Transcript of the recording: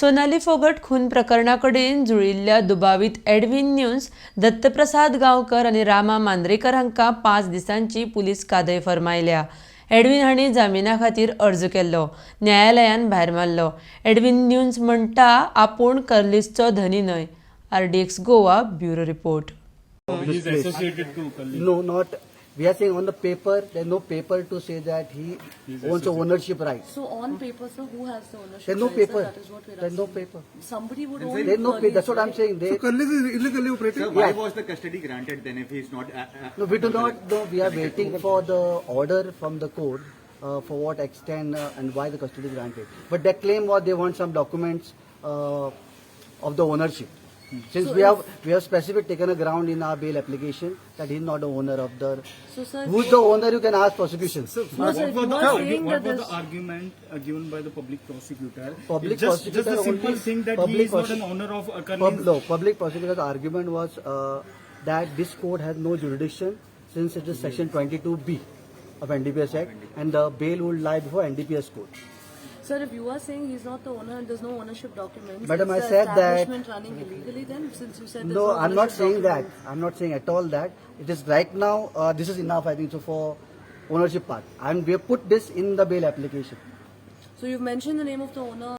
सोनाली फोगट खून प्रकरणाकडेन जुळिल्ल्या दुबावीत Edwin news, Dattaprasad Gaonkar आनी रामा मांद्रेकर हांकां 5 दिसांची पुलीस कादय फर्मायल्या. एडविन हांणी जामिना खातीर अर्ज केल्लो, न्यायालयान भायर मारलो. एडविन न्यूज म्हणटा आपूण कर्लीसचो धनी न्हय. RDX Goa bureau report. He's associated to Curlies. No, not. We are saying on the paper, there's no paper to say that he owns ownership rights. So on paper, sir, who has the ownership? There's no rights, paper. sir? That is what we're There's no asking. paper. Somebody would own. There's no paper. That's what I'm right? saying. They, So Curlies is illegally operating? Sir, why was the custody granted then if he's not? no, we do not know. We are waiting for the order from the court for what extent and why the custody is granted. But their claim was they want some documents of the ownership. Since So we have specific taken a ground in our bail application that he's not the owner of the. So, sir, Who's the owner? You can ask prosecution. No, sir, you are saying that What was there's. the argument given by the public prosecutor? Public just prosecutor the simple only- thing that he public is not an prose- owner of Curlies. No, public prosecutor's argument was that this court has no jurisdiction since it is section 22B of NDPS Act and the bail would lie before NDPS court. Sir, if you are saying he's not the owner and there's no ownership documents, Madam, is I the said that- establishment running illegally then? Since you said there's No, I'm not ownership saying that. documents. I'm not saying at all that. It is right now, this is enough I think so for ownership part. And we have put this in the bail application. So you've mentioned the name of the owner.